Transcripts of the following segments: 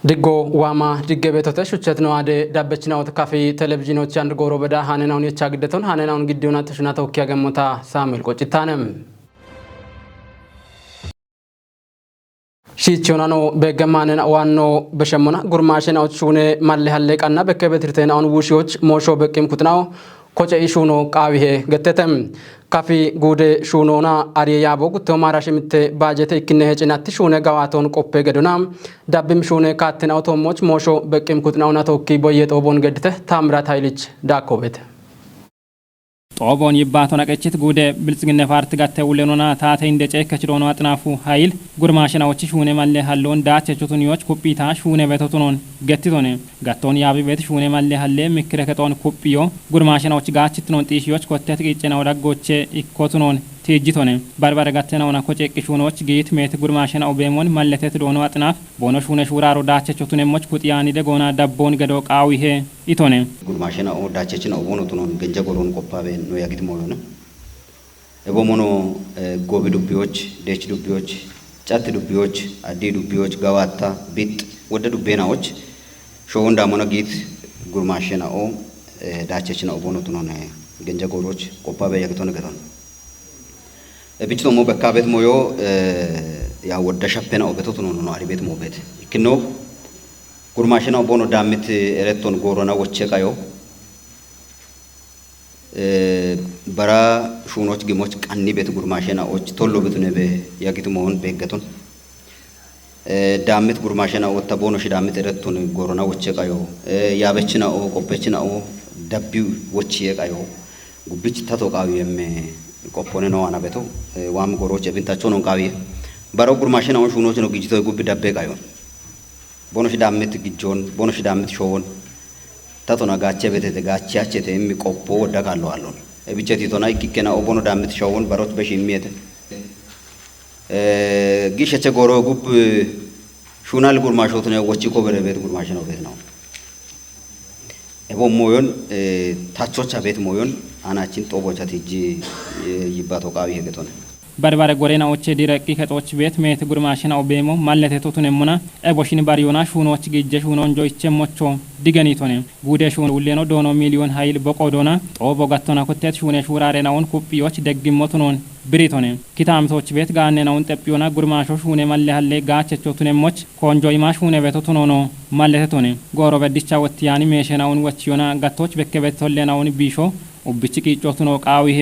Digo wama digge betote shuchetno ade dabbechnaawt kafi televizhinoch and goro beda hanenawn yechagdeton hanenawn giddiona tshna tokkiya gemota Samuel qochitanem Shichonano begemanena wanno beshemona gurmashena ochune malle halleqanna bekebetrtena on wushiyoch mosho beqim kutnaw koche ishuno qawihe gettetem kafi gude shunona ariya boguto marashimte bajete ikine hecnatti shune gawaton qoppe gedona dabbim shune katten automoch mosho beqim kutnawna tokki boyeto bon gedte tamrat haylich dakobet ጦቦን ይባቶና ቀጭት ጉደ ብልጽግና ፓርቲ ጋር ተውለኖና ታተ እንደጨ ከችሮና አጥናፉ ኃይል ጉርማሽናዎች ሹኔ ማለ ሃሎን ዳቸቹቱኒዎች ኩጲታ ሹኔ በተቱኖን ገትቶኔ ጋቶን ያቢ ቤት ሹኔ ማለ ሃለ ምክረከቶን ኩጲዮ ጉርማሽናዎች ጋችትኖን ጢሽዮች ኮተት ቂጨና ወዳጎቼ ኢኮቱኖን ቲጅቶኔ ባርባር ጋተናውና ኮጨቅሹኖች ጌት ሜት ጉርማሽናው በሞን ማለተት ዶኖ አጥናፍ ቦኖ ሹኔ ሹራሮ ዳቸቹቱኔሞች ኩጢያኒ ደጎና ዳቦን ገዶቃው ይሄ ኢቶኔ ጉርማሽናው ዳቸችን ኦቦኖቱኖን ገንጀጎሮን ቆፓቤ ነው ያግት ሞዮነ እቦሞኖ ጎብ ዱቢዎች ዴች ዱቢዎች ጫት ዱቢዎች አዲ ዱቢዎች ጋዋታ ቢጥ ወደ ዱቤናዎች ሾንዳ ሞነጊት ጉርማሽናው ዳቸችን ኦቦኖቱኖን ገንጀጎሮች ቆፓቤ ያግቶነ ገቶን ቢጭቶሞ በካቤት ሞዮ ያ ወደ ሸፈና ኦበቶቱኖ ነው አሪቤት ሞቤት ይክኖ ጉርማሽናው ቦኖ ዳምት ኤሬቶን ጎሮና ወቸቃዮ በራ ሹኖች ግሞች ቀኒ ቤት ጉርማሽናዎች ቶሎ ብትነበ ያጊቱ መሆን በገቶን ዳምት ጉርማሽናው ወተቦኖሽ ዳምት ኤሬቶን ጎሮና ወቸቃዮ ያበችናው ቆበችናው ደቢው ወቸቃዮ ጉብጭ ተቶቃዩ የመ ቆፖኔ ነው አናበቶ ዋም ጎሮች እብንታቸው ነው ቃዊ ባሮ ጉርማሽናው ሹኖች ነው ግጅቶ ጉብ ዳበቃዮ ቦኖሽ ዳምት ግጆን ቦኖሽ ዳምት ሾውን ታቶና ጋቼ በተተ ጋቻቸተ የሚቆፖ ወዳካለው አለው እብቸቲቶና ይኪከና ኦቦኖ ዳምት ሾውን ባሮች በሽሚየተ ግሸቸ ጎሮ ጉብ ሹናል ጉርማሾት ነው ወጪ ኮበረ ቤት ጉርማሽናው ቤት ነው እቦ ሞዮን ታቾቻ ቤት ሞዮን አናችን ጦቦቻት እጂ ይባቶ ቃዊ ሄገቶነ ባርባረ ጎሬናዎች ዲረቂ ከጦች ቤት ሜት ጉርማሽናው በሞ ማለተቶቱነሙና እቦሽኒ ባሪዮና ሹኖች ግጀ ሹኖን ጆይቼ ሞቾ ዲገኒቶነ ጉደ ሹን ውሌኖ ዶኖ ሚሊዮን ኃይል በቆዶና ጦቦ ጋቶና ኮቴት ሹኔ ሹራሬናውን ኩጲዎች ደግሞቱኖን ብሪቶነ ኪታምቶች ቤት ጋነናውን ጠጲዮና ጉርማሾ ሹኔ ማለሃለ ጋቸቾቱነሞች ኮንጆይ ማሹኔ በቶቱኖ ማለተቶነ ጎሮ በዲቻ ወትያኒ ሜሸናውን ወችዮና ጋቶች በከበቶለናውን ቢሾ ኦብቺ ቂጮቱኖ ቃዊሄ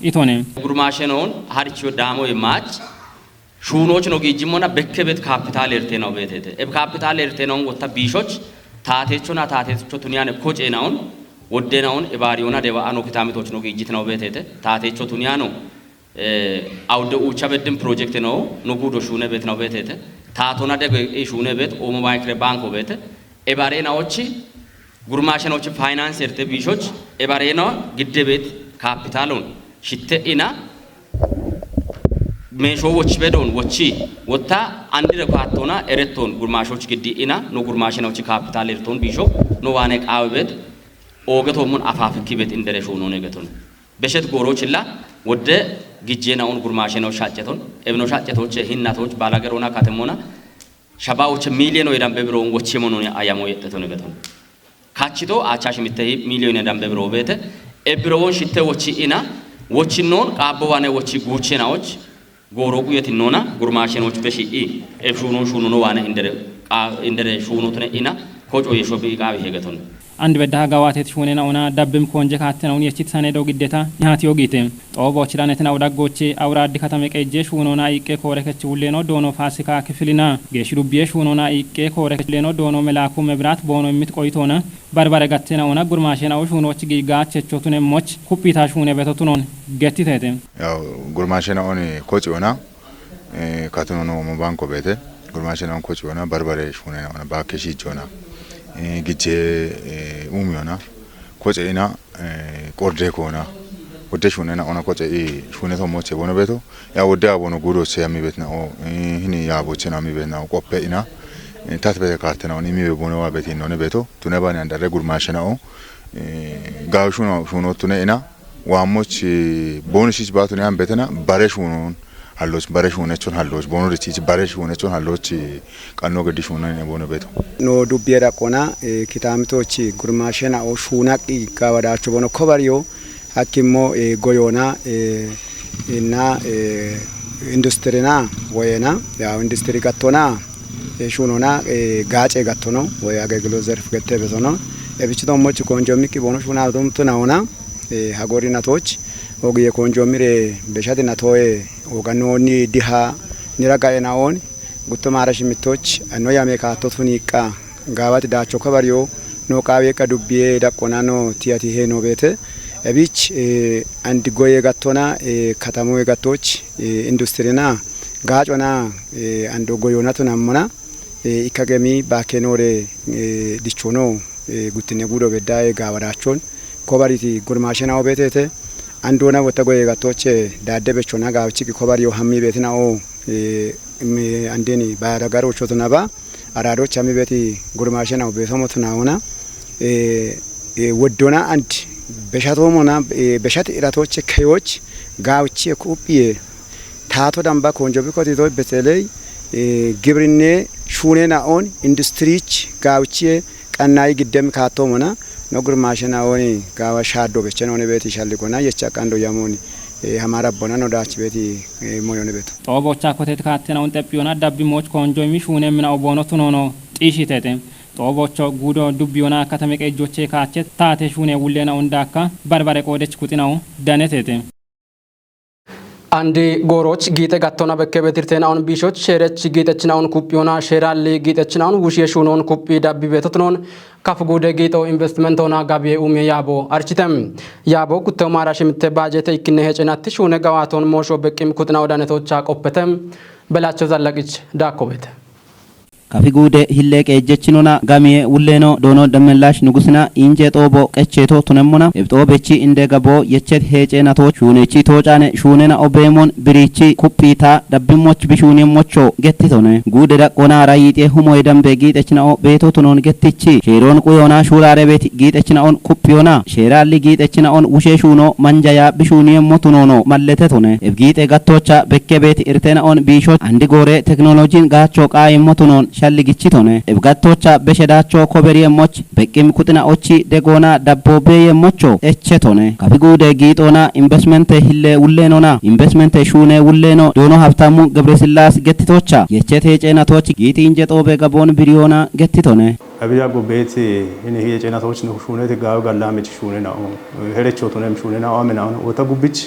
ኢቶኔ ጉርማሽናውን ሀርቺዮ ዳሞ የማች ሹኖች ነው ጊጅሞና በከበት ካፒታል ኤርቴ ነው ቤቴ እብ ካፒታል ኤርቴ ነው ወታ ቢሾች ታቴቾና ታቴቾ ቱኒያነ ኮጬናውን ወደናውን ኢባሪዮና ደባአኖ ኪታሚቶች ነው ጊጅት ነው ቤቴ ታቴቾ ቱኒያኖ አውደ ኡቻ በድም ፕሮጀክት ነው ንጉዶ ሹኔ ቤት ነው ቤቴ ታቶና ደገ ሹኔ ቤት ኦሞ ማይክሮ ባንኮ ቤት ኢባሬናዎች ጉርማሽናዎች ፋይናንስ ኤርቴ ቢሾች ኢባሬና ግደ ቤት ካፒታሉን ሽተኢና ሜሾዎች በዶን ወቺ ወታ አንድ ረካቶና ኤሬቶን ጉርማሾች ግዲኢና ኖ ጉርማሽናዎች ካፒታል ኤርቶን ቢሾ ኖ ዋኔ ቃው ቤት ኦገቶሙን አፋፍኪ ቤት እንደረሾ ነው ነገቶን በሸት ጎሮችላ ወደ ግጄናውን ጉርማሽናዎች ሻጨቶን እብኖ ሻጨቶች ሂናቶች ባላገሮና ካተሞና ሻባዎች ሚሊዮን ወይ ዳምበ ብሮን ወቺ ሞኖን አያሞ የጠቶ ነገቶን ካቺቶ አቻሽ ሚተይ ሚሊዮን ዳምበ ብሮ ቤት ኤብሮውን ሽተ ወቺ ኢና ወቺኖን ቃቦዋኔ ወቺ ጉቼናዎች ጎሮቁ የትኖና ጉርማሽናዎች በሺኢ ኤፍሹኖ ሹኖ ዋኔ እንደረ ሹኖትነ ኢና ኮጮ የሾቢ ቃቢ ሄገቶን አንድ በዳህ ጋዋቴት ሹኔና ኦና ዳብም ኮንጀ ካተናውን የቺት ሰኔዶ ግዴታ ያቲዮ ጊቴ ጦቦች ዳነትና ወዳጎቼ አውራድ ከተመ ቀጀ ሹኖና ይቄ ኮረከች ውሌኖ ዶኖ ፋሲካ ክፍልና ገሽሩቢየ ሹኖና ይቄ ኮረከች ውሌኖ ዶኖ መላኩ መብራት ቦኖ የሚትቆይቶና ባርባረ ጋተና ኦና ጉርማሽናው ሹኖች ጊጋቸቾቱነ ሞች ኩጲታ ሹኔ በተቱኖን ገቲቴቴ ያው ጉርማሽናውን ኮጪዮና ካተኖ ሞባንኮ ቤቴ ጉርማሽናውን ኮጪዮና ባርባረ ሹኔና ኦና ባከሺ ጆና ግጄ ኡሚዮና ኮጬና ቆርዴ ኮና ወደ ሹኔና ኦና ኮጬ ሹኔቶ ሞቼ ቦኖ ቤቶ ያ ወደ አቦኖ ጉዶቼ ያሚ ቤት ነው ይሄን ያቦቼና ያሚ ቤት ነው ቆጴና ታት ቤተ ካርተና ኦኒ ሚ ቦኖ ቤት ነው ቤቶ ቱነባን ያንዳረ ጉርማሽናው ጋሹ ነው ሹኖቱነ ኢና ዋሞች ቦንሽች ባቱን ያን ቤተና ባሬ ሹኖን halloch bare shunechon halloch bono richi bare shunechon halloch qanno gedi shuna ne bono beto no dubbiera qona kitamitochi gurmashena o shunaqi gawadacho bono kobariyo hakimo goyona እና ኢንዱስትሪና ወየና ያው ኢንዱስትሪ ጋቶና ሹኖና ጋጬ ጋቶኖ ወይ አገልግሎት ዘርፍ ገተ በቶኖ እብችቶ ሞች ኮንጆሚቂ ቦኖ ሹና ዶምቱናውና ሀጎሪናቶች ኦግ የኮንጆሚሬ በሻድና ቶይ ኦጋኖኒ ዲሃ ኒራጋየናውን ጉቶ ማራሽ ሚቶች አኖ ያሜካቶቱን ይቃ ጋባት ዳቾ ከበሪዮ ኖ ቃቤ ቀዱቢዬ ዳቆናኖ ቲያቲ ሄ ኖ ቤተ እቢች አንድ ጎየ ጋቶና ከተሙ የጋቶች ኢንዱስትሪና ጋጮና አንዶ ጎዮናቱን አሞና ኢካገሚ ባኬኖሬ ዲቾኖ ጉትኔ ጉዶ በዳይ ጋወዳቾን ኮባሪቲ ጉርማሽናው ቤቴተ አንዶና ወተጎየ ጋቶች ዳደበቾና ጋውቺ ኮባሪዮ ሀሚ ቤትናኦ አንዴኒ ባራጋሮቾ ተናባ አራዶች ሀሚ ቤቲ ጉርማሽናው ቤቶሞቱናውና ወዶና አንድ በሻቶሞና በሻት ኢራቶች ከዮች ጋውቺ ኩፒ ታቶ ዳምባ ኮንጆቢ ኮቲቶ በተለይ ግብርኔ ሹኔና ኦን ኢንዱስትሪች ጋውቺ ቀናይ ግደም ካቶሞና ነጉር ማሽና ኦኒ ጋዋ ሻዶ በቸኖኔ ቤት ይሻልቆና የቻቃንዶ ያሞኒ ሀማራ ቦና ነው ዳች ቤት ሞዮኔ ቤት ጦቦቻ ኮቴት ካተናውን ጠቢዮና ዳቢሞች ኮንጆሚ ሹኔ ምናው ቦኖቱ ኖኖ ጢሽቴቴ ጦቦቾ ጉዶ ዱቢዮና ከተመቀ እጆቼ ካቸት ታቴ ሹኔ ውሌናው እንዳካ በርበሬ ቆደች ኩጢናው ዳነቴቴ አንዲ ጎሮች ጌጠ ጋቶና በከበትርቴናውን ቢሾች ሸረች ጌጠችናውን ኩፒዮና ሸራል ጌጠችናውን ውሽ የሹኖን ኩፒ ዳቢ ቤቶትኖን ካፍጎደ ጌጠው ኢንቨስትመንት ሆና ጋቢ ኡሜ ያቦ አርችተም ያቦ ኩተው ማራሽ ምትባጀተ ይክነ ሄጨናት ሹነ ጋዋቶን ሞሾ በቂም ኩጥናው ዳነቶች አቆፈተም በላቸው ዘላቂች ዳኮቤት ካፊጉደ ሂሌቀ ጀችኖና ጋሚዬ ውሌኖ ዶኖ ደመላሽ ንጉስና ኢንጀ ጦቦ ቀቼቶ ቱነሙና እብጦበቺ እንደገቦ የቸት ሄጨናቶች ሹኔቺ ቶጫነ ሹኔና ኦቤሞን ብሪቺ ኩፒታ ዳብሞች ቢሹኔሞቾ ገቲቶነ ጉደ ዳቆና ራይጤ ሁሞ የደምበ ጊጠችናኦ ቤቶ ቱኖን ገቲቺ ሼሮን ቁዮና ሹራረ ቤት ጊጠችናኦን ኩፒዮና ሼራሊ ጊጠችናኦን ውሼ ሹኖ መንጃያ ቢሹኔሞ ቱኖኖ ማለተቶነ እብጊጤ ጋቶቻ በከ ቤት ኢርቴናኦን ቢሾት አንድ ጎሬ ቴክኖሎጂን ጋቾ ቃይሞ ቱኖን ሻልግቺቶነ እብጋቶቻ በሸዳቾ ኮበሪየሞች በቂም ኩጥናኦቺ ደጎና ዳቦቤ የሞቾ እቸቶነ ካፊጉደ ጊጦና ኢንቨስትመንት ሂለ ውሌኖና ኢንቨስትመንት ሹኔ ውሌኖ ዶኖ ሀብታሙ ገብረስላስ ገቲቶቻ የቸቴ ጨናቶች ጊቲ እንጀጦ በገቦን ቢሪዮና ገቲቶነ አብያ ጎቤት እኔ የጨናቶች ነው ሹኔ ተጋው ጋላምጭ ሹኔ ነው ሄለቾቶነም ሹኔ ነው አመናው ወተጉብች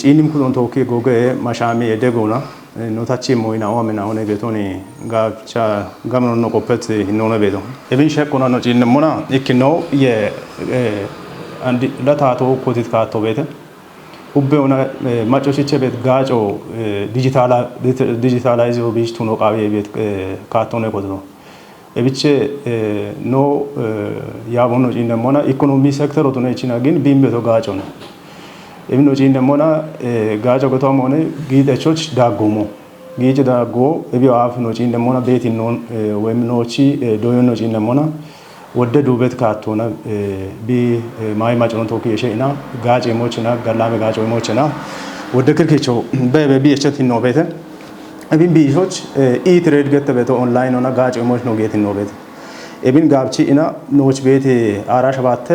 ጪኒም ኩዶን ቶኬ ጎገ ማሻሜ የደጎና ኖታቺ ሞይና አመናው ነው ቤቶኒ ጋቻ ጋምኖ ነው ቆፈት ሂኖነ ቤቶ እብን ሸቆና ነው ጪንሞና ይክኖ የ አንዲ ለታቶ ኮቲት ካቶ ቤተ ኡቤውና ማጮሽቼ ቤት ጋጮ ዲጂታላይዝ ቢጅ ቱኖ ቃቤ ቤት ካቶ ነው ቆጥሮ እብቼ ኖ ያቦኖ ጪንሞና ኢኮኖሚ ሴክተር ወቶ ነው ቺና ግን ቢምቤቶ ጋጮ ነው እብኖ ጪንሞና ጋጮ ጎቶም ሆነ ጊደቾች ዳጎሞ ጊጅ ዳጎ እቢው አፍ ነው ጪንሞና ቤት ነው ወይም ኖቺ ዶዮ ነው ጪንሞና ወደ ዱበት ካቶና ቢ ማይ ማጭኖ ቶኪ የሸና ጋጭ ሞችና ጋላመ ጋጭ ሞችና ወደ ክርክቾ በበቢ የቸት ነው ቤተ እብን ቢሾች ኢ ትሬድ ገተ ቤተ ኦንላይን ሆና ጋጭ ሞች ነው ጌት ነው ቤተ እብን ጋብቺ እና ኖች ቤት አራሽ ባተ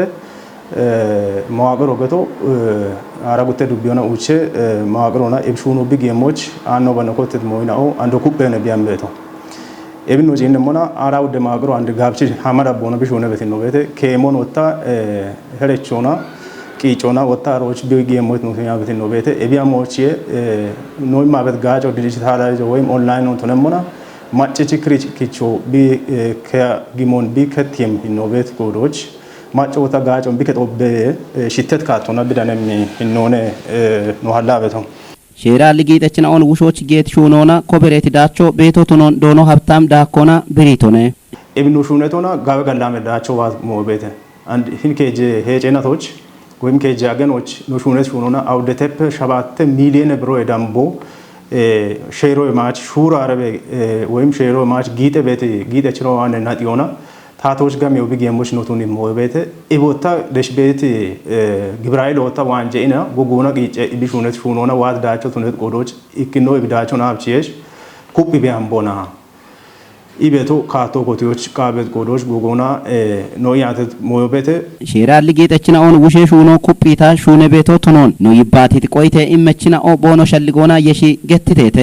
መዋቅር ወገቶ አራጉተ ዱቢዮና ኡቼ መዋቅሮና እብሹኑ ቢጌሞች አኖ በነኮት ሞይናኦ አንዶ ኩበነ ቢያምበቶ እብን ወጪ እንደሞና አራው ደማግሮ አንድ ጋብቺ ሐመራ ቦነ ቢሾነ ቤት ነው ቤት ከሞን ወጣ ሄለቾና ቂጮና ወጣ ሮች ቢጌሞች ነው ያ ቤት ነው ቤት እቢያሞች ኖይ ማበት ጋጮ ዲጂታላይዝ ወይም ኦንላይን ነው ተነሞና ማጭቺ ክሪችኪቾ ቢ ከጊሞን ቢ ከቲም ነው ቤት ጎዶች ማጮታ ጋጮን ቢከጦበ ሽተት ካቶና ቢዳነም ሂኖነ ነው ሐላበቶ ሼራ ሊጌጠችናውን ውሾች ጌት ሹኖና ኮበሬት ዳቾ ቤቶ ቱኖን ዶኖ ሀብታም ዳኮና ብሪቶነ እብኑ ሹነቶና ጋበ ጋላመ ዳቾ ዋት ሞቤተ አንድ ሂንኬጅ ሄጨናቶች ወይም ኬጅ አገኖች ነው ሹነት ሹኖና አውደተፕ 7 ሚሊዮን ብሮ የዳምቦ ሼሮ ማች ሹራ አረበ ወይም ሼሮ ማች ጊጤ ቤት ጊጤ ችሮ ዋነ ናጢዮና ታቶች ጋር የሚው ቢገሞች ኖቱን ሞቤተ ኢቦታ ደሽቤት ግብራይል ወታ ዋንጀኢና ጎጎና ቂጨ ቢሹነት ሹኖና ዋት ዳቸው ቱነት ቆዶች ኢክኖ ይብዳቸው ናብቺሽ ኩፕ ቢያምቦና ኢቤቶ ካቶ ኮቲዎች ቃበት ቆዶች ጎጎና ኖያተ ሞቤተ ሼራል ጌጠችና ኦን ውሼ ሹኖ ኩፒታ ሹነ ቤቶ ቱኖን ኖ ይባቲት ቆይተ ኢመችና ኦ ቦኖ ሸልጎና የሺ ገትቴተ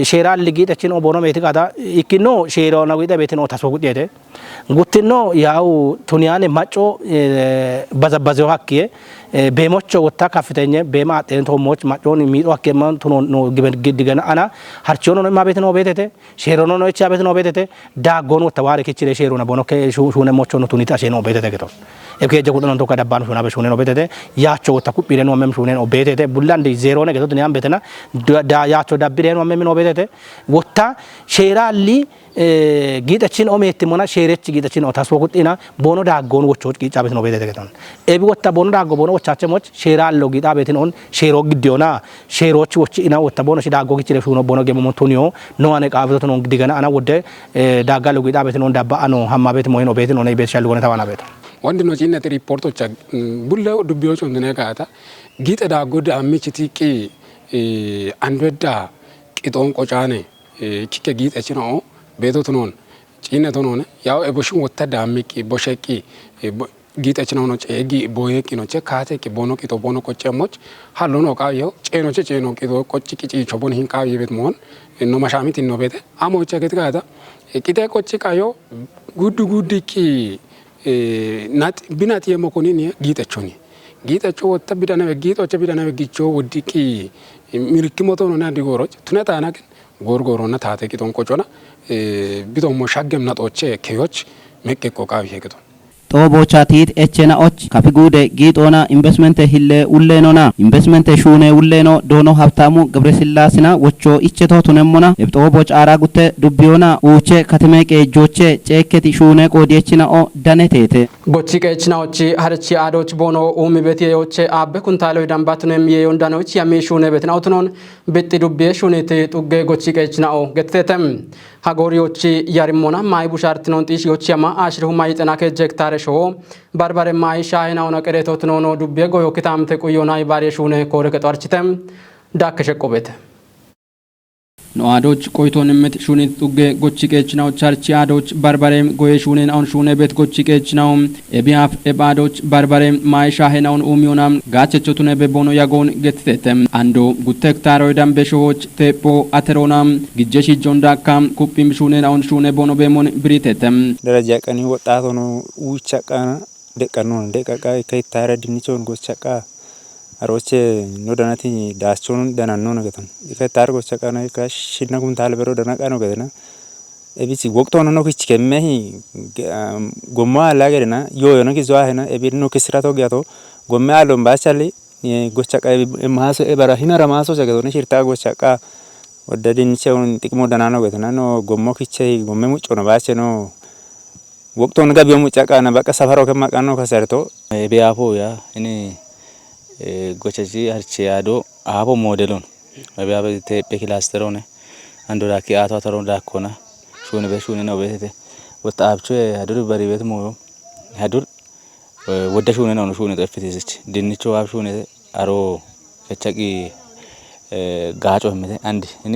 ሼራል ጌጠችን ኦ ቦኖ ቤት ቃታ ኢክኖ ሼራውና ዊደ ቤት ነው ታስወቁጤተ ጉትኖ ያው ቱኒያኔ ማጮ በዘበዘው ሀኪየ ቤሞቾ ወታ ካፍተኛ ቤማ ጤንቶሞች ማጮን ሚዶ ሀኪየማን ቱኖ ነው ግድገና አና ሀርቾኖ ነው ማቤት ነው ቤተተ ሼሮኖ ነው እቻ ቤት ነው ቤተተ ዳጎን ወታ ዋረ ከችለ ሼሮና ቦኖ ከሹነ ሞቾ ነው ቱኒታ ሼኖ ቤተተ ገቶ ኤከ ጀጉ ነው ቶካ ዳባን ሹና በሹነ ነው ቤተተ ያቾ ወታ ኩቢረ ነው መም ሹነ ነው ቤተተ ቡላንድ ዜሮ ነው ገቶ ቱኒያን ቤተና ዳ ያቾ ዳቢረ ነው መም ነው ቤተተ ወታ ሼራሊ ጊጠችን ኦሜት ሞና ሼሬች ጊጠችን ታስወቁጤና ቦኖ ዳጎን ወቾች ቂጫ ቤት ነው ቤተተ ገቶ ኤቢ ወታ ቦኖ ዳጎ ቦኖ ወቻቸሞች ሼራሎ ጊጣ ቤትን ኦን ሼሮ ግዲዮና ሼሮች ወጪ ኢና ወታ ቦኖ ዳጎ ጊጭለ ሹኖ ቦኖ ገሞ ቱኒዮ ነው አነ ቃብቶ ነው ግዲገና አና ወደ ዳጋሎ ጊጣ ቤትን ኦን ዳባ አኖ ሀማ ቤት ሞይኖ ቤትን ኦን ቤት ሻልጎነ ተዋና ቤት ወንድ ነው ጪነት ሪፖርቶች ቡላው ዱቢዮች እንደነ ካታ ጊጠ ዳጎ ዳምቺቲቂ አንበዳ ቂጦን ቆጫኔ ቺከ ጊጠች ነው ቤቶት ነው ጪነት ነው ያው ኤቦሽን ወታ ዳምቂ ቦሸቂ ጊጠች ነው ጨጊ ቦየቂ ነው ቸካቴቂ ቦኖ ቂጦ ቦኖ ቆጨሞች ሃሎ ነው ቃየው ጨኖች ጨኖ ቂጦ ቆጭ ቂጪ ቾቦን ሂንቃ የቤት መሆን ነው ማሻሚት ነው ቤተ አሞች ገትጋታ ቂጤ ቆጭ ቃዮ ጉድ ጉድቂ ናት ቢናት የመኮኒን ጊጠቾኒ ጊጠቾ ወጣ ቢዳና ጊጦች ቢዳና ጊቾ ወዲቂ ሚልክሞቶ ነው ናዲ ጎሮች ትነታና ግን ጎርጎሮና ታተቂቶን ቆጮና ቢቶሞ ሻገም ናጦቼ ከዮች መቀቆ ቃብ ይሄግቶ ጦቦቻቲት ኤቸናኦች ካፊጉደ ጊጦና ኢንቨስትመንት ሂለ ውሌኖና ኢንቨስትመንት ሹኔ ውሌኖ ዶኖ ሀብታሙ ገብረስላስና ወቾ ኢቸቶ ቱነሞና የጦቦች አራጉተ ዱቢዮና ኡቼ ከተመቀ ጆቼ ጨከቲ ሹኔ ቆዲየችናኦ ዳነቴቴ ጎቺ ቀችናዎች ሀርቺ አዶች ቦኖ ኡሚ ቤት የዮቼ አበ ኩንታሎ ዳምባትነም የዮንዳኖች ያሜ ሹኔ ቤት ናውትኖን ቤት ዱቤ ሹኔቴ ጡጌ ጎቺ ቀችናኦ ገተተም ሀጎሪዎች ያሪሞና ማይ ቡሻርትኖን ጢሽዮች ያማ አሽሩ ማይ ጠናከ ጀክታረ ሾ ባርባሬ ማይ ሻይናው ነቀሬቶት ነው ዱቤ ጎዮ ከታምተ ቆዮና ይባሬ ሹኔ ኮረ ከጧርችተም ዳከሸቆቤት ኖአዶች ቆይቶንምት ሹኔት ጡጌ ጎቺ ቀችናው ቻርቺ አዶች ባርባሬም ጎየ ሹኔን አሁን ሹኔ ቤት ጎቺ ቀችናው ኤቢያፍ ኤባዶች ባርባሬም ማይ ሻይናውን ኡሚዮና ጋቸቾቱነ በቦኖ ያጎን ገትተተም አንዶ ጉተክ ታሮይ ዳምበሾች ቴፖ አተሮናም ግጀሽ ጆንዳካም ኩፒም ሹኔን አሁን ሹኔ ቦኖ በሞን ብሪተተም ደረጃ ቀኒ ወጣቶ ነው ውቻቃና ደቀኖ ደቀቃ ከይታረ ድንቾን ጎቻቃ አሮቼ ኖዳናቲ ዳስቾን ደናኖ ነገተን ይከታር ጎቻቃና ከሽና ኩንታል በሮ ደናቃ ነው ገደና ኤቢሲ ወቅቶ ነው ክች ከመሂ ጎማ አላገደና ዮ ነው ከዟሄና ኤቢ ነው ከስራቶ ጋቶ ጎማ አሎም ባቻሊ ጎቻቃ ማሶ ኤበራሂና ረማሶ ዘገዶነ ሽርታ ጎቻቃ ወደድንቸውን ጥቅሞ ደናኖ ገተና ነው ጎሞ ክቼ ጎመ ሙጮ ነው ባቸ ነው ወቅቶ ነው ጋቢው ሙጫቃ ነው በቃ ሰፈሮ ከማቃ ነው ከሰርቶ ኤቢያፎ ያ እኔ ጎቸጂ አርቺያዶ አቦ ሞዴሉን በቢያበ ቴፔ ክላስተሮነ አንዶ ዳኪ አቶ ተሮን ዳኮና ሹኔ በሹኔ ነው ቤቴ ወጣብቹ ያዱር በሪቤት ሞዮ ያዱር ወደ ሹኔ ነው ሹኔ ጠፍቴስች ድንቾ አብ ሹኔ አሮ ከቻቂ ጋጮ ምተ አንድ እኔ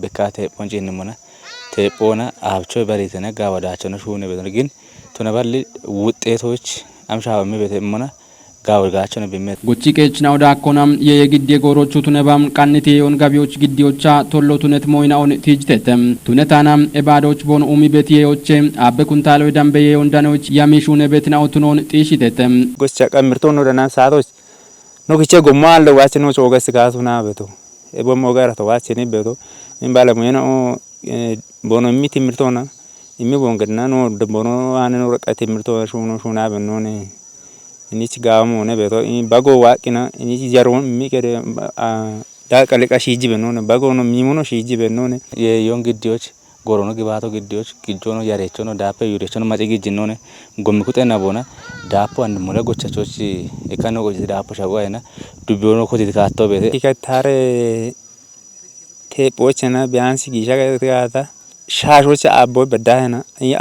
በካቴ ፖንጪ እንሞና ቴፖና አብቹ በሪተነ ጋወዳቸው ነው ሹኔ ቤት ግን ቱነበል ውጤቶች አምሻው ምቤት እሞና ጋወርጋቸው ነው በሚያት ጎቺ ቀችናው ዳኮናም የየግድ የጎሮቹ ቱነባም ቃንቴ የውን ጋቢዎች ግዲዮቻ ቶሎ ቱነት ሞይናውን ትጅተተም ቱነታናም ኤባዶች ቦን ኡሚ ቤት የዮቼ አበ ኩንታሎ ዳምበ የወንዳኖች ያሚሹነ ቤት ናውቱኖን ጢሽተተም ጎቻ ቀምርቶ ነው ደና ሳቶች ነው ክቼ ጎማ አለ ዋች ነው ጾገስ ጋቱና በቶ ኤቦሞ ጋር ተዋች ነው በቶ እንባለሙ ነው ቦኖ ሚት ምርቶና የሚቦንገና ነው ደቦኖ አነ ነው ረቀት ምርቶ ሹና በኖኔ እኒች ጋሞ ነው በቶ ባጎ ዋቂና እኒች ጃሮን ሚቀደ ዳቀለቃ ሺጂ በኖነ ባጎ ነው ሚሞኖ ሺጂ በኖነ የዮን ግዲዎች ጎሮኖ ግባቶ ግዲዎች ግጆኖ ያሬቾ ነው ዳፔ ዩሬቾ ነው ማጪ ግጅኖነ ጎምኩቴና ቦና ዳፖ አንድ ሙለ ጎቻቾች እካኖ ጎጅ ዳፖ ሻጓይና ዱቢዮኖ ኮቲ ካቶ ቤተ ከታረ ቴፖችና ቢያንስ ጊሻ ጋታ ሻሾች አቦ በዳህና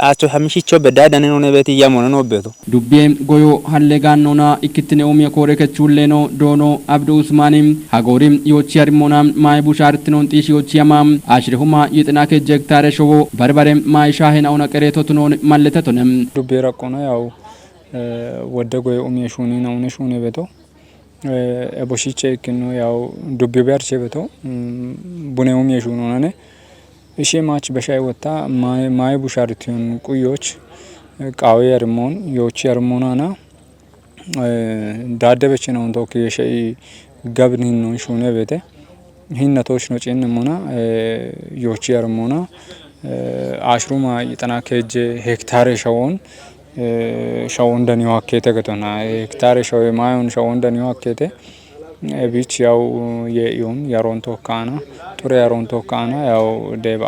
አቾ ሀምሽቾ በዳዳነ ነው ነበት ያሞነ ነው በቶ ዱቤም ጎዮ ሀሌጋኖና ኢክትኔውም የኮረከቹሌኖ ዶኖ አብዱ ኡስማኒም ሀጎሪም ዮቺ ያርሞናም ማይቡ ሻርትኖን ጢሽ ዮቺ ያማም አሽሪሁማ ይጥናከ ጀክታረ ሾቦ በርበሬም ማይሻሄናውና ቀሬቶትኖን ማለተቶንም ዱቤ ረቆና ያው ወደ ጎዮ ኡሚሹኒ ነው ነሹኒ በቶ ኤቦሺቼ ክኖ ያው ዱቤ ቢያርቼ በቶ ቡኔውም የሹኑ ነነ እሺ ማች በሻይ ወጣ ማይ ቡሻርቲውን ቁዮች ቃዊ ያርሞን ዮቺ ያርሞናና ዳደበች ነው እንቶክ የሻይ ገብኒን ነው ሹነ ቤተ ሂነቶች ነው ጪን ሞና ዮቺ ያርሞና አሽሩማ ይጠና ከጀ ሄክታር ሻውን ደኒው አከተ ገተና ሄክታር ሻው ማዩን ሻውን ደኒው አከተ ቢች ያው የዩን ያሮንቶ ካና ጡሬ ያሮንቶ ካና ያው ደባ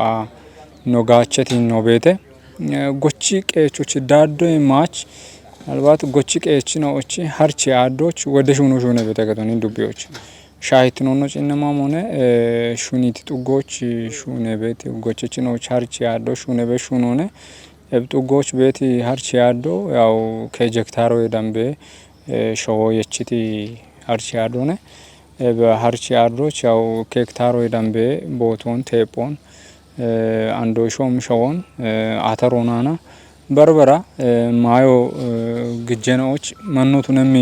ኖጋቸት ነው ቤተ ጎቺ ቀቾች ዳዶ ማች አልባት ጎቺ ቀች ነው እቺ ሀርቺ አዶች ወደ ሹኑ ሹነ ቤተ ገተኒ ዱቢዎች ሻይት ነው ነው ጭነማ ሆነ ሹኒት ጡጎች ሹነ ቤት ጎቺ ነው ቻርቺ አዶ ሹነ ቤት ሹነ ሆነ እብጡጎች ቤት ሀርቺ አዶ ያው ከጀክታሮ ደምቤ ሾው የቺቲ ሀርቺ አዶነ በሀርቺ አዶች ያው ከሄክታሮ ደምቤ ቦቶን ቴፖን አንዶ ሾም ሾውን አተሮናና በርበራ ማዮ ግጀናዎች መኖቱንም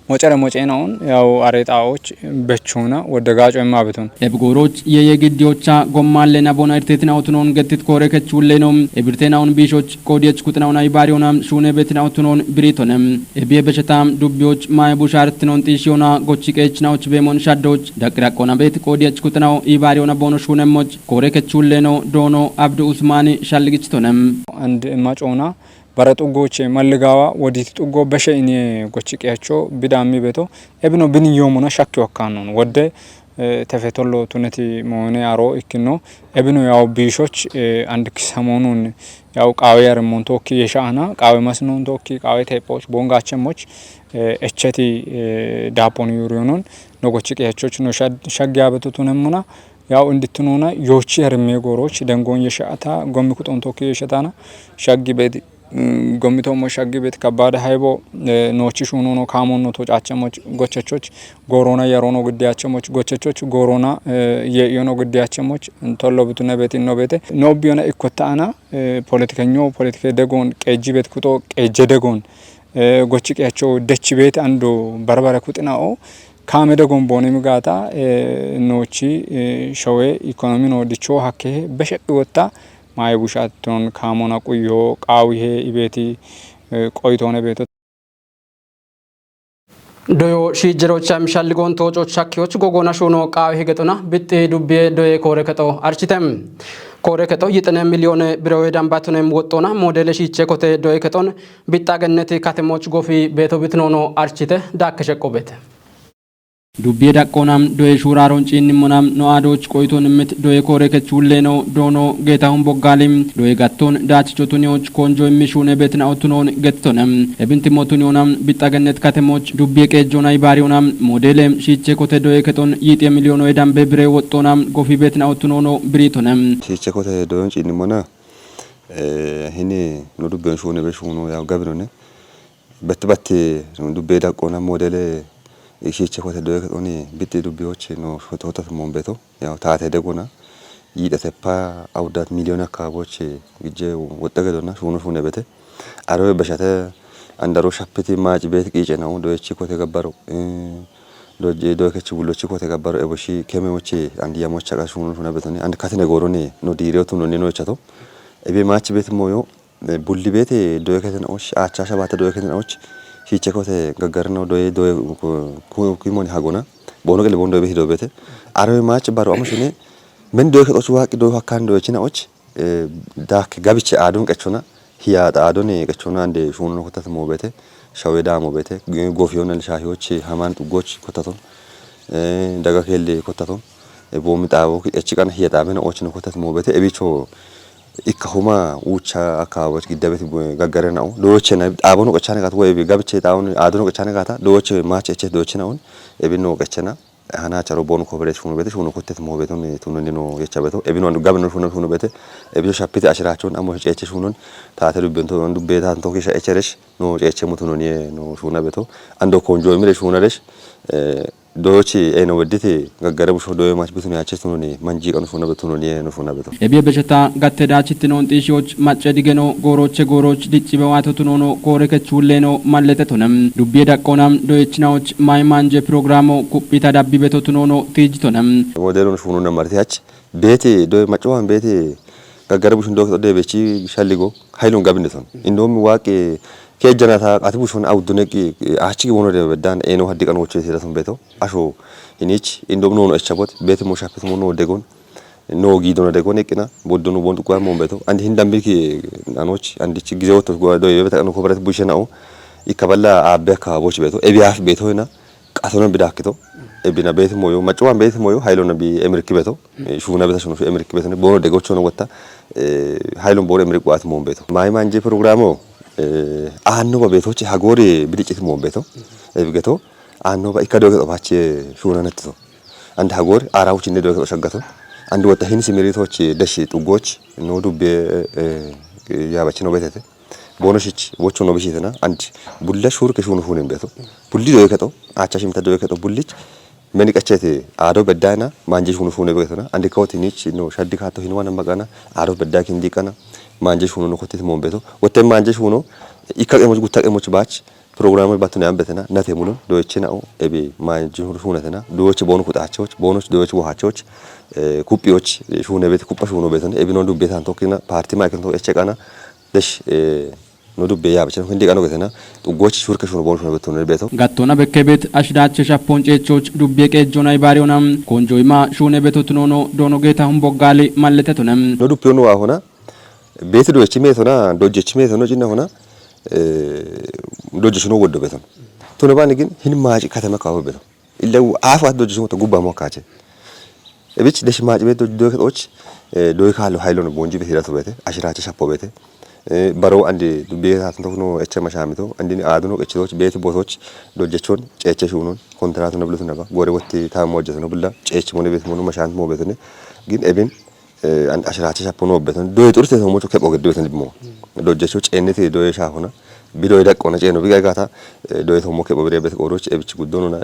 ሞጨረ ሞጨናውን ያው አሬጣዎች በቾና ወደ ጋጮ የማበቱን ኤብጎሮች የየግዲዮቻ ጎማለና ቦና እርቴትናውትኖን ገትት ኮረከቹሌኖም ኤብርቴናውን ቢሾች ኮዲየች ኩጥናውና ይባሪዮናም ሹነ ቤትናውትኖን ብሪቶንም ኤቤ በሸታም ዱቢዎች ማይቡሻርትኖን ጢሽዮና ጎቺቄችናዎች በሞን ሻዶች ደቅራቆና ቤት ኮዲየች ኩጥናው ይባሪዮና ቦኖ ሹነሞች ኮረከቹሌኖ ዶኖ አብዱ ኡስማኒ ሻልግችቶንም አንድ ማጮና በረጡጎች መልጋዋ ወዲት ጡጎ በሸይኔ ጎቺቄያቸው ቢዳሚ ቤቶ ኤብኖ ብንዮሙና ሻኪው አካኑን ወደ ተፈቶሎ ቱነቲ ሞኔ አሮ ኢክኖ ኤብኖ ያው ቢሾች አንድ ሰሞኑን ያው ቃዊ ያርሞንቶኪ የሻና ቃዊ መስኖንቶኪ ቃዊ ቴፖች ቦንጋቸሞች እቸቲ ዳፖን ዩሪዮኑን ነጎቺቄያቾች ነው ሻጊያ በቱቱነሙና ያው እንድትኖና ዮቺ ያርሜ ጎሮች ደንጎን የሻታ ጎሚኩጦንቶኪ የሸታና ሻጊ ቤት ጎሚቶ ሞሻጊ ቤት ከባድ ሃይቦ ኖቺ ሹኑ ነው ካሞን ነው ተጫቸሞች ጎቸቾች ጎሮና የሮኖ ግዲያቸሞች ጎቸቾች ጎሮና የዮኖ ግዲያቸሞች እንቶሎ ብቱነ ቤት ነው ቤት ነው ቢዮና ኢኮታና ፖለቲከኞ ፖለቲከ ደጎን ቀጂ ቤት ኩጦ ቀጀ ደጎን ጎቺቄያቸው ደች ቤት አንዱ በርበረ ኩጥናኦ ካሜ ደጎን ቦኔ ምጋታ ኖቺ ሾዌ ኢኮኖሚ ነው ዲቾ ሀከ በሸቅ ወጣ ማይቡሻቶን ካሞና ቁዮ ቃዊሄ ኢቤቲ ቆይቶነ ቤቶ ዶዮ ሺጀሮቻ ሚሻልጎን ተወጮች ሻኪዎች ጎጎና ሹኖ ቃዊሄ ገጡና ብጤ ዱቤ ዶዬ ኮረከቶ አርቺተም ኮረከቶ ይጥነ ሚሊዮን ብረው ዳምባቱንም ወጦና ሞዴል ሺቼ ኮቴ ዶዬ ከቶን ቢጣገነት ካተሞች ጎፊ ቤቶ ብትኖኖ አርቺተ ዳከሸቆበት ዱቤ ዳቆናም ዶዬ ሹራሮን ጪንሞናም ኖአዶች ቆይቶን ምት ዶዬ ኮረከቹሌ ነው ዶኖ ጌታውን ቦጋሊም ዶዬ ጋቶን ዳችቾቱኒዎች ኮንጆ የሚሹነ ቤትን አውቱኖን ገጥቶነም እብንት ሞቱኒዮናም ቢጣገነት ከተሞች ዱቤ ቀጆና ይባሪዮናም ሞዴልም ሺቼ ኮቴ ዶዬ ከቶን ይጥ ሚሊዮን ወዳም በብሬ ወጦናም ጎፊ ቤትን አውቱኖኖ ብሪቶነም ሺቼ ኮቴ ዶዮን ጪንሞና ሂኒ ኖ ዱቤን ሹነ በሹኖ ያው ገብሮነ በትበት ዱቤ ዳቆና ሞዴል እሺቼ ኮቴ ዶዬ ከቶኒ ቢጤ ዱቤዎች ነው ፎቶታት ሞንቤቶ ያው ታቴ ደጎና ይደተፓ አውዳት ሚሊዮን አካባቢዎች ግጄ ወጠገዶና ሹኑ ቤተ አሮ በሻተ አንዳሮ ሻፕቲ ማጭ ቤት ቂጭ ነው ዶዬቺ ኮቴ ገባሮ ዶዬ ከቺ ቡሎቺ ኮቴ ገባሮ ኤቦሺ ከሜሞቺ አንድ ያሞች አቃ ሹኑ ቤተኒ አንድ ካተነ ጎሮኔ ነው ዲሪዮቱ ነው ኔኖ ቻቶ ኤቤ ማጭ ቤት ሞዮ ቡሊ ቤት ዶዬ ከተናዎች አቻሻ ባተ ዶዬ ከተናዎች ሺቼ ኮቴ ገገርነው ዶዬ ኩሞኒ ሀጎና ቦኖ ገለ ቦንዶ ቤት ዶቤተ አሮ ማጭ ባሮ አመሽኔ ምን ዶዬ ከጦች ዋቂ ዶዬ ሀካን ዶዬችናዎች ዳክ ጋብቼ አዶን ቀቾና ሂያ አዶን ቀቾና አንደ ሹኑ ኮተት ሞቤተ ሻዌዳ ሞቤተ ጎፊዮነል ሻሂዎች ሃማን ጡጎች ኮተቶን ዳጋ ከለ ኮተቶን ቦምጣው እቺቃን ሂያ ዳመና ኦች ነው ኮተት ሞቤተ እቢቾ ኢካሁማ ውቻ አካባቢዎች ግደበት ጋገረናው ዶዎችና ጣቦኑ ቀቻነ ጋት ወይ ጋብቼ ጣውን አዶኑ ቀቻነ ጋታ ዶዎች ማች እቼ ዶዎችናውን እቢኖ ቀቸና hana charo bonu kobere shunu bete shunu kotet mo beton tununi no yecha beto ebino andu gabno shunu bete ebio shapite ashirachon amo cheche shunun taate dubento andu beta to kisha echeresh no cheche mutununi no shuna beto ando konjo emire shuna resh dochi eno wedite gaggarabu sho doye mach bituni ache tununi manji kan shuna betununi no shuna beto ebie bechata gatteda chitnon tishoch macce digeno goroch diccibe wato tunono kore kechuleno mallete tonam dubbe daqqonam doyechnaoch mai manje programo kupita dabbi beto tunono tijtonam modelon shunu na martiach beti doye macwan beti gaggarabu sho doye de bechi shalligo haylon gabneton indom waqe ከጀናታ አትቡሽን አውዱነቂ አቺ ወኖ ደበዳን ኤኖ ሀዲቀን ወቸ ሲራሰን ቤቶ አሾ ኢኒች ኢንዶም ኖ እቻቦት ቤት ሞሻፈት ሞኖ ደጎን ኖ ጊዶን ደጎን ይቅና ቦዶኑ ቦንጡ ቋም ሞን ቤቶ አንዲ ህንዳምቢክ አኖች አንዲች ጊዜ ወጥቶ ጓዶ የበተቀኑ ኮብረት ቡሽናው ይከበላ አበካ ቦች ቤቶ ኤቢያፍ ቤቶ ሆና ቃቶን ቢዳክቶ ኤቢና ቤት ሞዮ ማጫዋን ቤት ሞዮ ሃይሎን ቢ ኤምሪክ ቤቶ ሹና ቤታ ሹኑ ኤምሪክ ቤቶ ቦኖ ደጎቾ ነው ወጣ ሃይሎን ቦሮ ኤምሪክ ቋት ሞን ቤቶ ማይ ማንጂ ፕሮግራሙ አኖ በቤቶች ሀጎሪ ብድጭት ሞን ቤቶ እብገቶ አኖ በኢካዶ ገባች ሹናነትቶ አንድ ሀጎር አራውች እንደ ደው ተሸገቶ አንድ ወጣ ሂንስ ሚሪቶች ደሽ ጥጎች ነው ዱቤ ያባች ነው ቤተተ ቦኖሽች ወቾ ነው በሽተና አንድ ቡለ ሹር ከሹኑ ሹነን ቤቶ ቡሊ ደው ከቶ አቻሽም ተደው ከቶ ቡልች መኒቀቸት አዶ በዳና ማንጂ ሹኑ ሹነ ቤተና አንድ ኮቲኒች ነው ሸድካቶ ሂንዋን መጋና አዶ በዳኪ እንዲቀና ማንጀሽ ሆኖ ነው ኮቴት ሞን ቤቶ ወተም ማንጀሽ ሆኖ ይከቀሞች ጉታቀሞች ባች ፕሮግራሞች ባቱን ያንበተና ናቴሙን ዶችናው ኤቢ ማንጀሽ ሆኖተና ዶች ቦኑ ቁጣቸዎች ቦኖች ዶች ወሃቸዎች ኩጲዎች ሹነ ቤት ኩጳሽ ሆኖ ቤተና ኤቢ ነው ዱቤት አንቶኪና ፓርቲ ማይከንቶ እቸቃና ደሽ ነው ዱቤ ያበቸን እንዲ ቀኖ ገተና ጡጎች ሹርከሽ ሆኖ ቦኑ ሆኖ ቤቶ ነው ቤቶ ጋቶና በከቤት አሽዳቸ ሻፖን ጨቾች ዱቤ ቀጆና ይባሪውናም ኮንጆይማ ሹነ ቤቶ ትኖኖ ዶኖ ጌታ ሁን ቦጋሊ ማለተቱንም ነው ዱቤ ነው አሁና ቤት ዶች ሜቶና ዶጀች ሜቶና ጂና ሆና ዶጀሽ ነው ወዶ ቤተን ቶነባን ግን ህን ማጭ ከተመካው ቤተን ኢለው አፋት ዶጀሽ ነው ተጉባ ሞካቸ እብች ደሽ ማጭ ቤት ዶከቶች ዶይ ካሉ ሃይሎን ቦንጂ ቤት ይራቱ ቤት አሽራቸ ሻፖ ቤት ባሮ አንድ ቤት አትንተው ነው እቸ መሻሚቶ አንዲ አድኖ እቸቶች ቤት ቦቶች ዶጀቾን ጨቸሽ ሆኖ ኮንትራቱ ነው ብሉት ነባ ጎረ ወቲ ታሞጀት ነው ብላ ጨች ሞነ ቤት ሞኑ መሻንት ሞ ቤት ግን ኤብን አንድ አሽራቸ ሻፖኖ ቤተን ዶይ ጡርት ተሞቹ ከቆገድ ቤተን ዲሞ ዶጀቾ ጨነት ዶይ ሻሆና ቢዶ ይደቆነ ጨኑ ቢጋጋታ ዶይ ተሞ ከቆበሬ ቤት ቆሮች እብች ጉዶኑና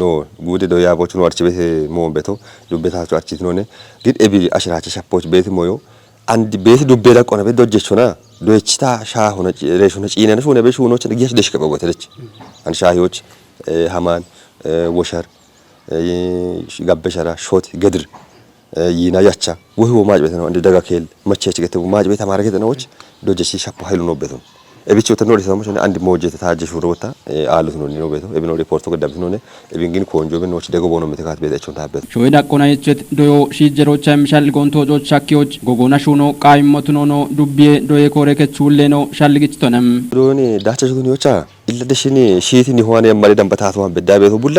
ኖ ጉዲ ዶይ ያቦቹ ነው አርች ቤት ሞን ቤቶ ዱቤታቹ አርቺት ነውነ ግን ኤቢ አሽራቸ ሻፖች ቤት ሞዮ አንድ ቤት ዱቤ ደቆነ ቤት ዶጀቾና ዶይችታ ሻሆነ ሬሾነ ጪነነሽ ሆነ ቤት ሆኖች ለጊያሽ ደሽ ከቆበተለች አንድ ሻሂዎች ሃማን ወሸር ጋበሸራ ሾት ገድር ይና ያቻ ወህው ማጭ ቤት ነው እንደ ደጋከል መቸች ገተ ማጭ ቤት አማረገ ተነዎች ዶጀሲ ሻፖ ኃይሉ ነው ቤቱ እብቹ ተኖር ተሰሙሽ አንድ ሞጀት ታጀሽ ወሮታ አሉት ነው ቤቱ እብኖ ሪፖርቱ ገዳብት ነው እብን ግን ኮንጆ ብኖች ደጎ ቦኖ መተካት ቤታቸውን ታበት ሾይ ዳቆና የቸት ዶዮ ሺጀሮች አይምሻል ጎንቶጆች ሻኪዎች ጎጎና ሹኖ ቃይሞት ነው ዱቤ ዶየ ኮሬከቹሌ ነው ሻልግጭ ተነም ዶኒ ዳቸሽ ዱኒዮቻ ኢለደሽኒ ሺቲኒ ሆነ የማሪ ደንበታቷን በዳቤቱ ቡላ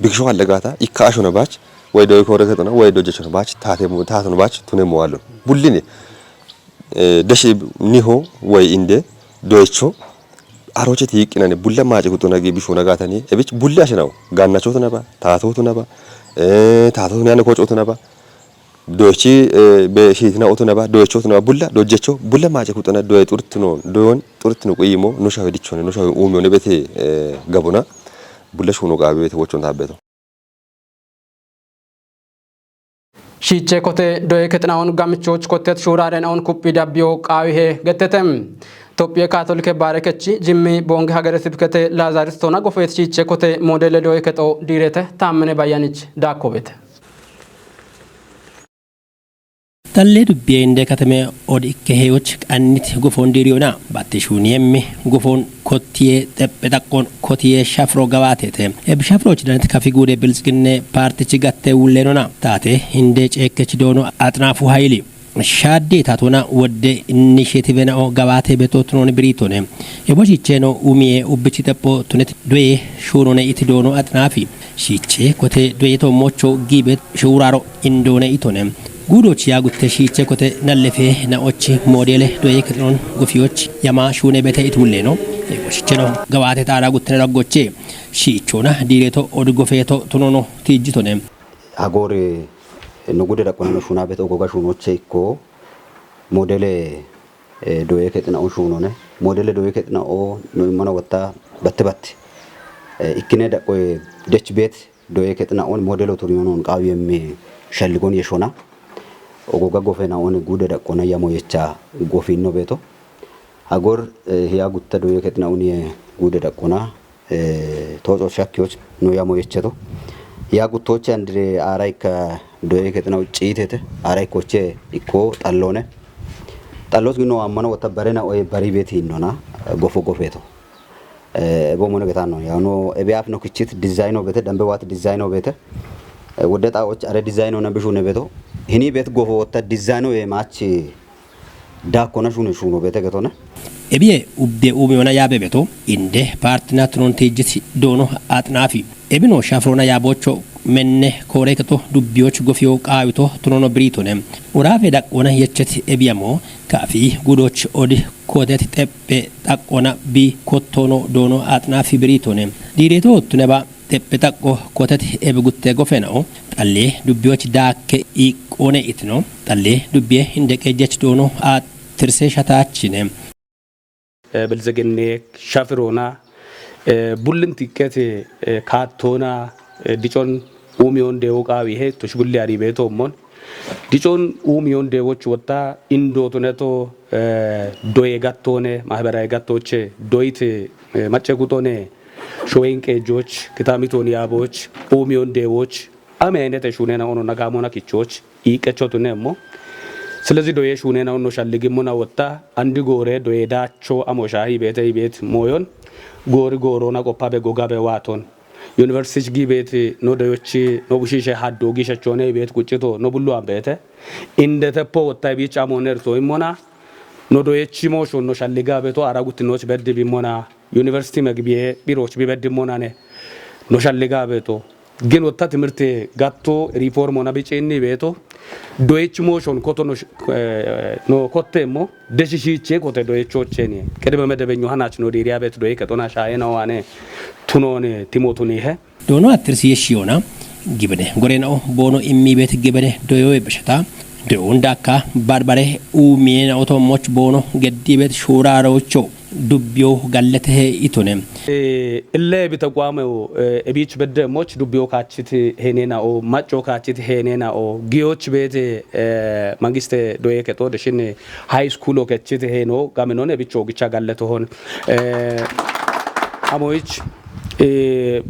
ቢክሾ አለጋታ ይካሾ ነባች ወይ ዶይ ኮሬከት ነው ወይ ዶጀች ነው ባች ታተ ነው ባች ቱነ ሞዋሉ ቡሊኒ ደሽ ኒሆ ወይ እንደ ዶይቾ አሮቼት ይቅነን ቡለ ማጭ ጉቶና ቢሾ ነጋታኒ እብች ቡላሽ ነው ጋናቾት ነባ ታቶቱ ነባ ታቶቱ ያነ ኮጮቱ ነባ ዶይቺ በሺትና ኦቱ ነባ ዶይቾት ነባ ቡላ ዶጀቾ ቡለ ማጭ ጉቶና ዶይ ጡርት ነው ዶዮን ጡርት ነው ቆይሞ ኖሻው ዲቾ ነው ኖሻው ኡሚዮ ነው ቤቴ ገቡና ቡለሽ ሆኖ ጋር ቤት ወጮን ታበቶ ሺቼ ኮቴ ዶይ ከጥናውን ጋምቾች ኮቴት ሹራረናውን ኩፒ ዳቢዮ ቃዊሄ ገተተም ኢትዮጵያ ካቶሊክ ባረከቺ ጅሚ ቦንግ ሀገረ ስብከተ ላዛሪስቶና ጎፌት ሺቼ ኮቴ ሞዴል ዶይ ከጦ ዲሬተ ታመነ ባያንች ዳኮቤት ታሌ ዱቤ እንደ ከተማ ኦድ ከሄዎች ቃኒት ጎፎን ዲሪዮና ባትሹን የሚ ጎፎን ኮቲዬ ተበጣቆን ኮቲዬ ሻፍሮ ገባቴተ እብሻፍሮች ደነት ካፊጉደ ብልጽግነ ፓርቲ ችጋተ ውለኖና ታቴ እንደ ጨከች ዶኖ አጥናፉ ኃይሊ ሻዴ ታቶና ወደ ኢኒሼቲቭ ነው ገባቴ በቶትኖን ብሪቶነ የቦቺቼ ነው ኡሚዬ ኡብቺ ተፖ ቱነት ዶዬ ሹኖነ ኢትዶኖ አጥናፊ ሺቼ ኮቴ ዶዬ ቶሞቾ ጊቤት ሹራሮ ኢንዶነ ኢቶነ ጉዶች ያጉተ ሺቼ ኮቴ ነለፌ ናኦች ሞዴል ዶዬ ከጥኖን ጉፊዎች ያማ ሹኔ በተ ኢትውሌ ነው eegosichino gabaate xaaraa guttine raggochee shiichoona diireetoo odgofeetoo tunono tiijjitone agore nugude dhaqonna shunaa beet ogoga shunoche ikko modele doye ketina on shunone modele doye ketina o no imana watta batte ikkine dhaqoy dech beet doye ketina on modelo turionon qaawiyemme shalligon yeshona ogoga gofena on gude dhaqona yamo yecha gofinno beeto agor hiya gutta doye ketina on ye gude dhaqona tozo shakkiyoch no yamo yecheto ያ ጉቶች አንድሬ አራይከ ዶዬ ከተናው ጪቴተ አራይኮቼ ኢኮ ጣሎነ ጣሎስ ግን ነው አመነ ወጣ በረና ወይ በሪ ቤት ይኖና ጎፎጎፌቶ ቦሞነ ገታ ነው ያው ነው እቢያፍ ነው ክቺት ዲዛይን ነው ቤተ ደንበዋት ዲዛይን ነው ቤተ ወደጣዎች አረ ዲዛይን ነው ነብሹ ነው ቤቶ ህኒ ቤት ጎፎ ወጣ ዲዛይን ነው የማች ዳኮና ሹኑ ቤተ ገቶነ ebiye ubbe umiona yabe beto inde partner tron tejit dono atnafi ebino shafrona yabocho menne koreketo dubbioch gofio qaawito tunono britone urafe daqona yechet ebiyamo kafi gudoch odi kodet teppe daqona bi kottono dono atnafi britone direto tuneba teppe taqo kotet ebegutte gofenao talle dubbioch dakke iqone itno talle dubbiye inde qejech dono at tirse shataachine ብልጽግና ሻፍሮና ቡልን ቲከት ካቶና ዲጮን ኡሚዮን ዴውቃዊ ሄ ተሽጉሊ አሪ ቤቶሞን ዲጮን ኡሚዮን ዴዎች ወጣ ኢንዶቱነቶ ዶዬ ጋቶኔ ማህበራዊ ጋቶች ዶይት ማጨጉቶኔ ሾይን ቄጆች ክታሚቶን ያቦች ኡሚዮን ዴዎች አሜ አይነት ሹኔና ኦኖ ነጋሞና ኪቾች ይቀቾቱኔሞ ስለዚህ ዶዬ ሹኔና ኦኖ ሻልግሙና ወጣ አንድ ጎሬ ዶዬ ዳቾ አሞሻሂ ቤት ሞዮን ጎሪ ጎሮና ቆፓበ ጎጋበ ዋቶን ዩኒቨርሲቲ ጊቤት ኖ ዶዮች ኖ ቡሺሸ ሀዶ ጊሸቾኔ ቤት ቁጭቶ ኖ ቡሉ አበተ እንደተፖ ወጣ ቢጫ ሞነርቶ ይሞና ኖ ዶዮች ሞሾ ኖ ሻልጋ ቤቶ አራጉት ኖች በድ ቢሞና ዩኒቨርሲቲ መግቢዬ ቢሮች ቢበድ ሞናኔ ኖ ሻልጋ ቤቶ ግን ወጣ ትምርት ጋቶ ሪፎርም ሆነ ቢጭኒ ቤቶ ዶይች ሞሾን ኮቶ ኖ ኮቴሞ ደሽሺቼ ኮቴ ዶይቾቼኒ ቅድመ መደበኛ ሀናች ኖ ዲሪያ ቤት ዶይ ከጦና ሻይ ነው አኔ ቱኖን ቲሞቱን ይሄ ዶኖ አትርሲ የሺዮና ግበደ ጎሬናው ቦኖ ኢሚ ቤት ግበደ ዶዮ በሽታ ዶንዳካ ባርባሬ ኡሚና ኦቶሞች ቦኖ ገዲ ቤት ሹራሮቾ ዱቢዮ ጋለተ ኢቶነ እለ ቢተቋመው እቢች በደሞች ዱቢዮ ካችት ሄኔናኦ ማጮ ካችት ሄኔናኦ ጊዮች ቤት መንግስት ዶዬ ከቶ ደሽን ሃይ ስኩል ከችት ሄኖ ጋመኖነ ቢቾ ግቻ ጋለተ ሆን አሞይች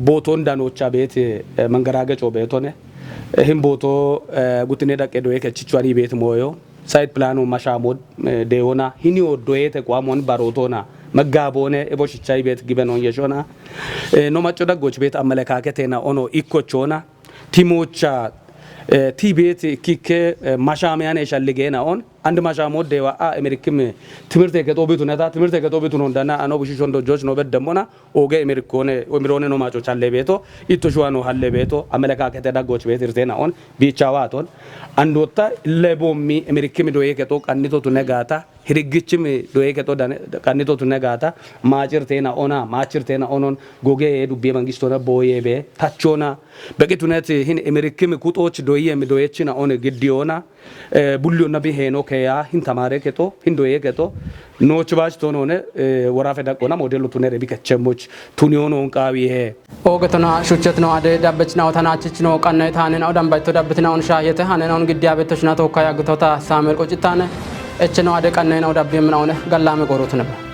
ቦቶን ዳኖቻ ቤት መንገራገጮ ቤቶነ ህም ቦቶ ጉትኔ ዳቄ ዶዬ ከችቹ አሪ ቤት ሞዮ ሳይት ፕላኑ ማሻሞድ ዴዮና ሂኒዮ ዶዬ ተቋሞን ባሮቶና መጋቦነ እቦሽቻይ ቤት ግበኖን የሾና ኖ ማጮ ዳጎች ቤት አመለካከቴና ኦኖ ኢኮቾና ቲሞቻ ቲቤት ኪከ ማሻሚያኔ ሸልጌና ኦን አንድ ማሻሞድ ዴዋ አሜሪካም ትምርት ከጦቢቱ ነታ ትምርት ከጦቢቱ ነው እንዳና አኖ ቡሽሾን ዶጆች ነው በደሞና ኦገ አሜሪካone ወሚሮኔ ነው ማጮች አለ ቤቶ ኢቶሽዋ ነው አለ ቤቶ አመለካከተ ዳጎች ቤት እርቴና ኦን ቢቻዋቶን አንድ ወጣ ለቦሚ አሜሪካም ዶዬ ከጦ ቀንቶቱ ነጋታ hiriggichim doye keto kanito tunegata maachirteena ona maachirteena onon goge dubbe mangistona boyebe tachona begetunet hin amerikim kutoch doyem doyechina on giddiona bullo nabi heno keya hin tamare keto hin doye keto noch baach tonone warafe daqona modelu tunere bikechmoch tuniono onqawi he ogatona shuchetno ade dabbechna otanachichno qannay tanen odam bayto dabbetna on shayete hanen on giddiya betechna tokkaya gutota samer qochitane echno ade qannay no dabbe mnaone gallame qorot nebe